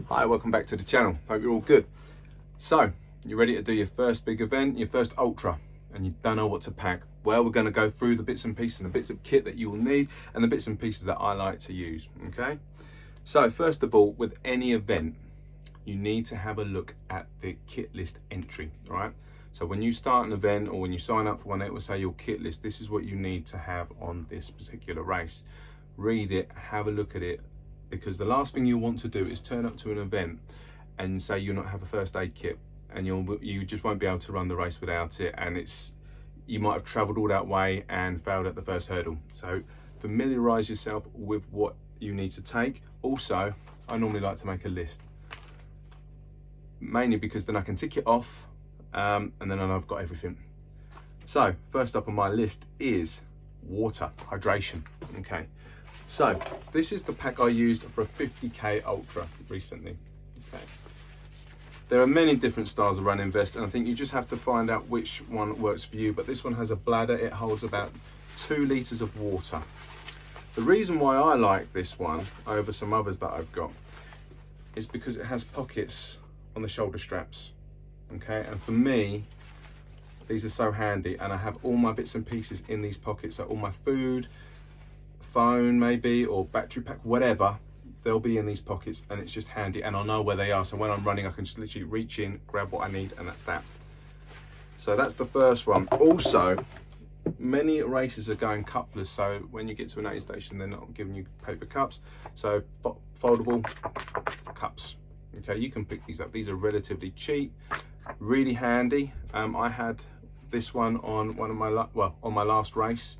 Hi, welcome back to the channel. Hope you're all good. So, you're ready to do your first big event, your first ultra, and you don't know what to pack. Well, we're going to go through the bits and pieces and the bits of kit that you will need and the bits and pieces that I like to use, okay? So, first of all, with any event, you need to have a look at the kit list entry, all right? So when you start an event or when you sign up for one, it will say your kit list. This is what you need to have on this particular race. Read it, have a look at it, because the last thing you want to do is turn up to an event and say you'll not have a first aid kit, and you just won't be able to run the race without it, and you might have traveled all that way and failed at the first hurdle. So familiarize yourself with what you need to take. Also, I normally like to make a list, mainly because then I can tick it off and then I know I've got everything. So first up on my list is water, hydration. Okay, so this is the pack I used for a 50k ultra recently. Okay, there are many different styles of running vest, and I think you just have to find out which one works for you. But this one has a bladder. It holds about 2 liters of water. The reason why I like this one over some others that I've got is because it has pockets on the shoulder straps. Okay, and for me, these are so handy, and I have all my bits and pieces in these pockets. So all my food, phone maybe, or battery pack, whatever, they'll be in these pockets, and it's just handy, and I'll know where they are. So when I'm running, I can just literally reach in, grab what I need, and that's that. So that's the first one. Also, many races are going cupless, so when you get to an aid station, they're not giving you paper cups, so foldable cups. Okay, you can pick these up. These are relatively cheap, really handy. I had this one on on my last race.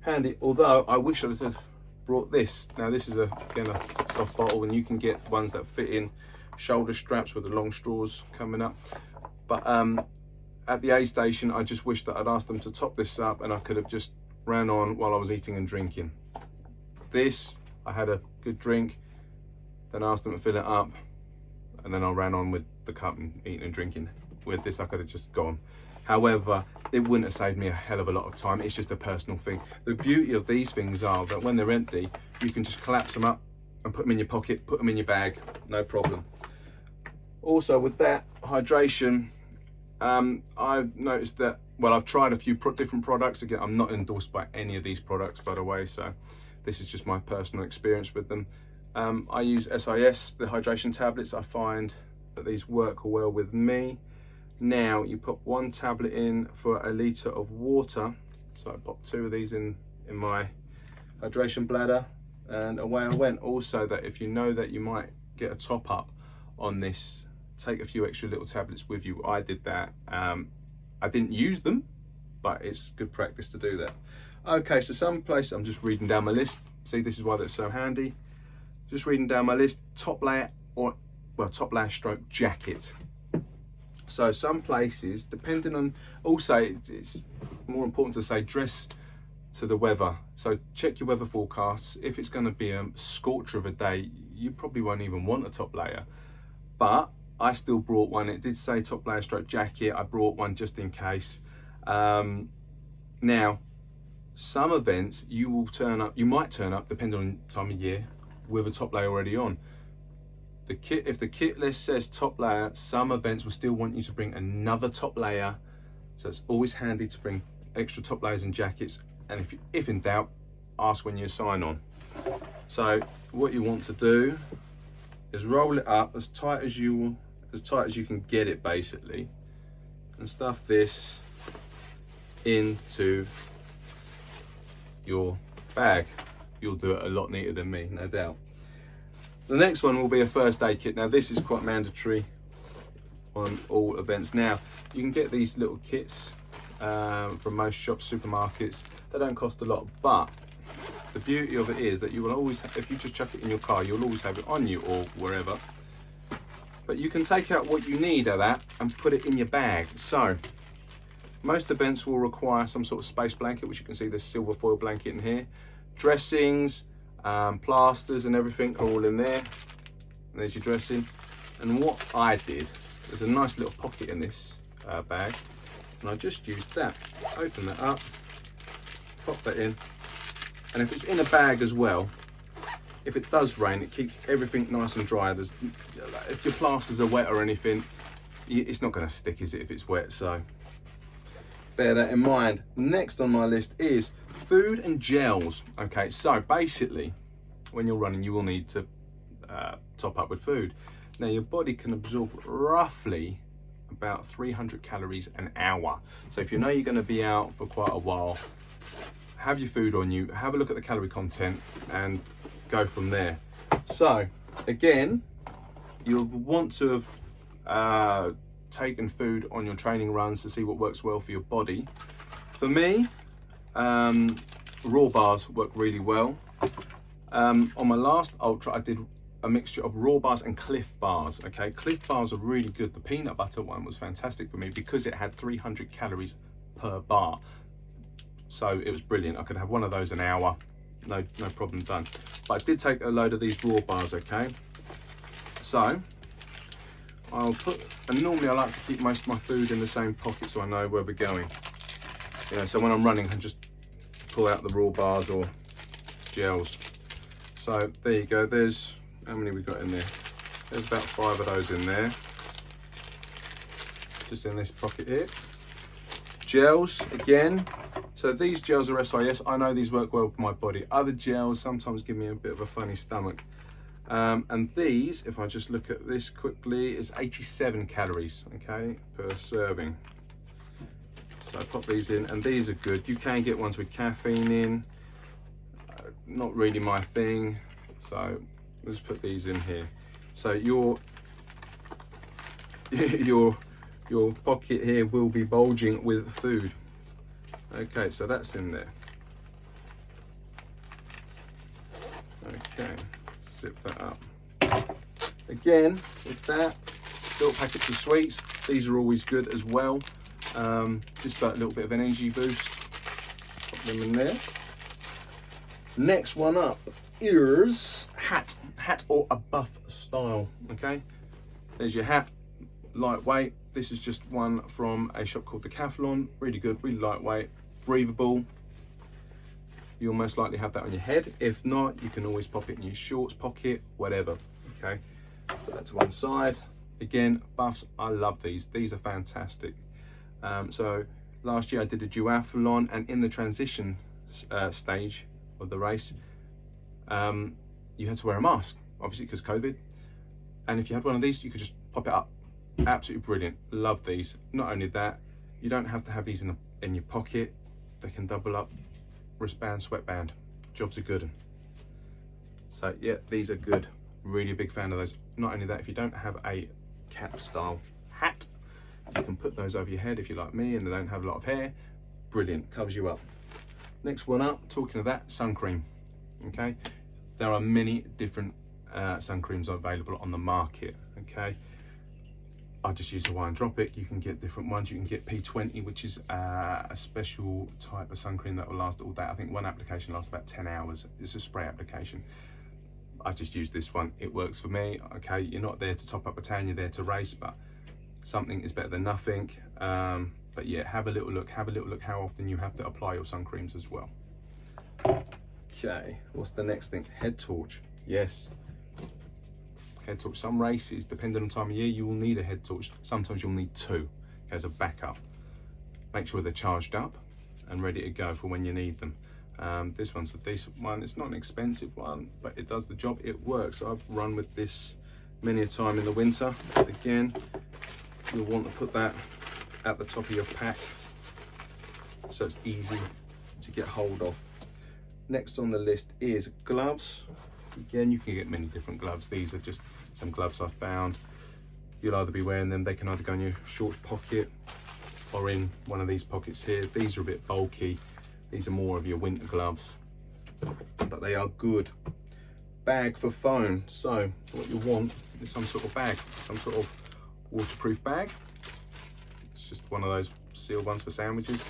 Handy, although I wish I would have brought this. Now this is again a soft bottle, and you can get ones that fit in shoulder straps with the long straws coming up. But at the aid station, I just wish that I'd asked them to top this up, and I could have just ran on while I was eating and drinking. This, I had a good drink, then asked them to fill it up, and then I ran on with the cup and eating and drinking. With this, I could have just gone. However, it wouldn't have saved me a hell of a lot of time. It's just a personal thing. The beauty of these things are that when they're empty, you can just collapse them up and put them in your pocket, put them in your bag, no problem. Also with that, hydration, I've noticed that, well, I've tried a few different products. Again, I'm not endorsed by any of these products, by the way, so this is just my personal experience with them. I use SIS, the hydration tablets. I find that these work well with me. Now, you put 1 tablet in for a litre of water. So I popped 2 of these in my hydration bladder, and away I went. Also, that if you know that you might get a top up on this, take a few extra little tablets with you. I did that. I didn't use them, but it's good practice to do that. Okay, so some place, I'm just reading down my list. See, this is why that's so handy. Just reading down my list, top layer top layer stroke jacket. So some places, depending on, also it's more important to say dress to the weather. So check your weather forecasts. If it's going to be a scorcher of a day, you probably won't even want a top layer. But I still brought one. It did say top layer stroke jacket. I brought one just in case. Now, some events you might turn up, depending on time of year, with a top layer already on. If the kit list says top layer, some events will still want you to bring another top layer. So it's always handy to bring extra top layers and jackets. And if in doubt, ask when you sign on. So what you want to do is roll it up as tight as you can get it, basically, and stuff this into your bag. You'll do it a lot neater than me, no doubt. The next one will be a first aid kit. Now this is quite mandatory on all events. Now you can get these little kits from most shops, supermarkets. They don't cost a lot, but the beauty of it is that you will always, if you just chuck it in your car, you'll always have it on you or wherever. But you can take out what you need of that and put it in your bag. So most events will require some sort of space blanket, which you can see this silver foil blanket in here. Dressings, plasters and everything are all in there. And there's your dressing. And what I did, there's a nice little pocket in this bag, and I just used that. Open that up, pop that in, and if it's in a bag as well, if it does rain, it keeps everything nice and dry. If your plasters are wet or anything, it's not going to stick, is it, if it's wet? So bear that in mind. Next on my list is food and gels. Okay, so basically, when you're running, you will need to top up with food. Now, your body can absorb roughly about 300 calories an hour. So if you know you're going to be out for quite a while, have your food on you, have a look at the calorie content and go from there. So again, you'll want to have taken food on your training runs to see what works well for your body. For me, raw bars work really well. On my last ultra, I did a mixture of raw bars and Cliff bars. Okay, Cliff bars are really good. The peanut butter one was fantastic for me because it had 300 calories per bar. So it was brilliant. I could have one of those an hour, no problem done. But I did take a load of these raw bars, okay? So I'll put, and normally I like to keep most of my food in the same pocket so I know where we're going. You know, so when I'm running, I can just pull out the raw bars or gels. So there you go. There's, how many we got in there? There's about 5 of those in there. Just in this pocket here. Gels, again. So these gels are SIS. I know these work well with my body. Other gels sometimes give me a bit of a funny stomach. And these, if I just look at this quickly, is 87 calories, okay, per serving. So I pop these in, and these are good. You can get ones with caffeine in. Not really my thing. So let's put these in here. So your pocket here will be bulging with food. Okay, so that's in there. Okay, zip that up. Again, with that, little packets of sweets. These are always good as well. Just that little bit of an energy boost. Pop them in there. Next one up is hat or a buff style. Okay, there's your hat, lightweight. This is just one from a shop called Decathlon. Really good, really lightweight, breathable. You'll most likely have that on your head. If not, you can always pop it in your shorts pocket, whatever. Okay, put that to one side. Again, buffs, I love these. These are fantastic. So last year I did a duathlon, and in the transition stage of the race, you had to wear a mask, obviously because COVID. And if you had one of these, you could just pop it up. Absolutely brilliant. Love these. Not only that, you don't have to have these in your pocket. They can double up. Wristband, sweatband. Jobs are good. So yeah, these are good. Really a big fan of those. Not only that, if you don't have a cap style hat, you can put those over your head if you're like me and they don't have a lot of hair. Brilliant, covers you up. Next one up, talking of that, sun cream. Okay, there are many different sun creams available on the market. Okay, I just use Hawaiian Tropic. You can get different ones. You can get P20, which is a special type of sun cream that will last all day. I think one application lasts about 10 hours. It's a spray application. I just use this one. It works for me. Okay, you're not there to top up a tan, you're there to race, but something is better than nothing. But yeah, have a little look how often you have to apply your sun creams as well. Okay, what's the next thing? Head torch. Yes. Head torch. Some races, depending on time of year, you will need a head torch. Sometimes you'll need 2 as a backup. Make sure they're charged up and ready to go for when you need them. This one's a decent one. It's not an expensive one, but it does the job. It works. I've run with this many a time in the winter. Again, you'll want to put that at the top of your pack so it's easy to get hold of. Next on the list is gloves. Again, you can get many different gloves. These are just some gloves I found. You'll either be wearing them, they can either go in your shorts pocket or in one of these pockets here. These are a bit bulky. These are more of your winter gloves, but they are good. Bag for phone. So what you want is some sort of bag, some sort of waterproof bag. It's just one of those sealed ones for sandwiches.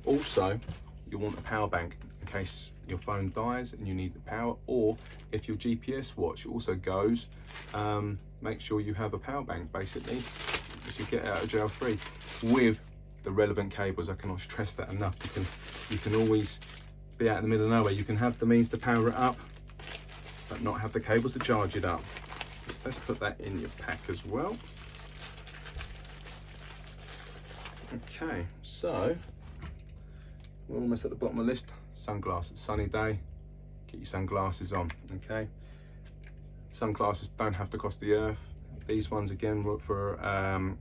Also, you want a power bank in case your phone dies and you need the power, or if your GPS watch also goes, make sure you have a power bank basically, as you get out of jail free, with the relevant cables. I cannot stress that enough. You can always be out in the middle of nowhere. You can have the means to power it up but not have the cables to charge it up. So let's put that in your pack as well. Okay, so we're almost at the bottom of the list. Sunglasses, sunny day, get your sunglasses on, okay? Sunglasses don't have to cost the earth. These ones again were from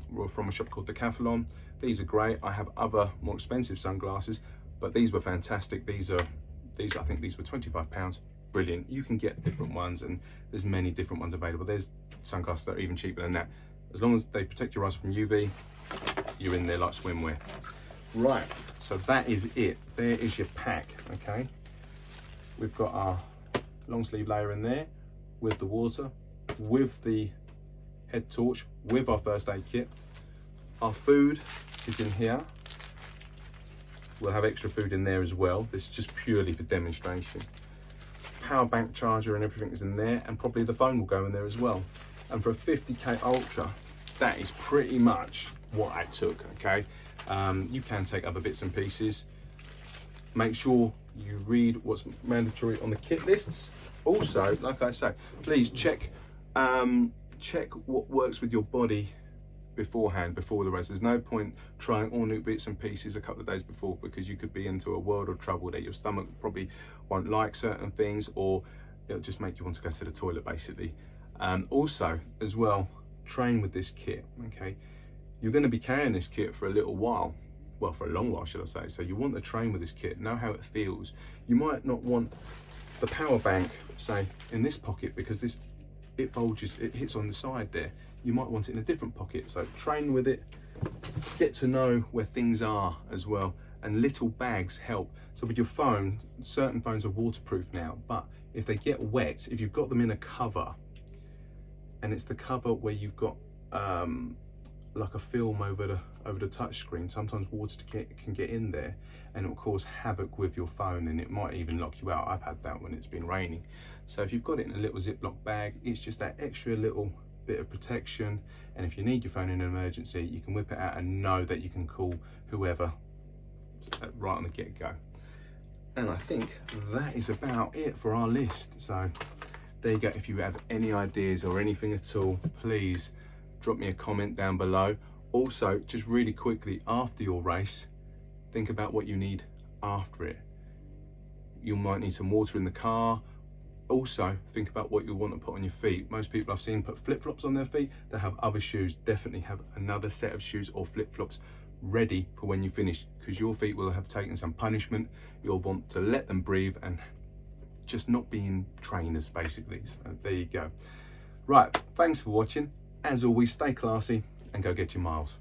a shop called Decathlon. These are great. I have other more expensive sunglasses, but these were fantastic. I think these were £25. Brilliant. You can get different ones, and there's many different ones available. There's sunglasses that are even cheaper than that. As long as they protect your eyes from UV, you're in there like swimwear. Right, so that is it. There is your pack, okay? We've got our long sleeve layer in there with the water, with the head torch, with our first aid kit. Our food is in here. We'll have extra food in there as well. This is just purely for demonstration. Power bank charger and everything is in there, and probably the phone will go in there as well. And for a 50K Ultra, that is pretty much what I took, okay? You can take other bits and pieces. Make sure you read what's mandatory on the kit lists. Also, like I say, please check what works with your body beforehand, before the race. There's no point trying all new bits and pieces a couple of days before, because you could be into a world of trouble that your stomach probably won't like certain things, or it'll just make you want to go to the toilet basically. Also as well, train with this kit, okay? You're going to be carrying this kit for a little while, well, for a long while should I say, so you want to train with this kit, know how it feels. You might not want the power bank, say, in this pocket, because it bulges, it hits on the side there. You might want it in a different pocket, so train with it, get to know where things are as well, and little bags help. So with your phone, certain phones are waterproof now, but if they get wet, if you've got them in a cover, and it's the cover where you've got like a film over the touch screen, sometimes water can get in there and it will cause havoc with your phone, and it might even lock you out. I've had that when it's been raining. So if you've got it in a little Ziploc bag, it's just that extra little bit of protection, and if you need your phone in an emergency, you can whip it out and know that you can call whoever right on the get-go. And I think that is about it for our list. So there you go. If you have any ideas or anything at all, please drop me a comment down below. Also, just really quickly, after your race, think about what you need after it. You might need some water in the car. Also, think about what you want to put on your feet. Most people I've seen put flip-flops on their feet. They have other shoes. Definitely have another set of shoes or flip-flops ready for when you finish, because your feet will have taken some punishment. You'll want to let them breathe and just not being trainers, basically. So there you go. Right, thanks for watching. As always, stay classy and go get your miles.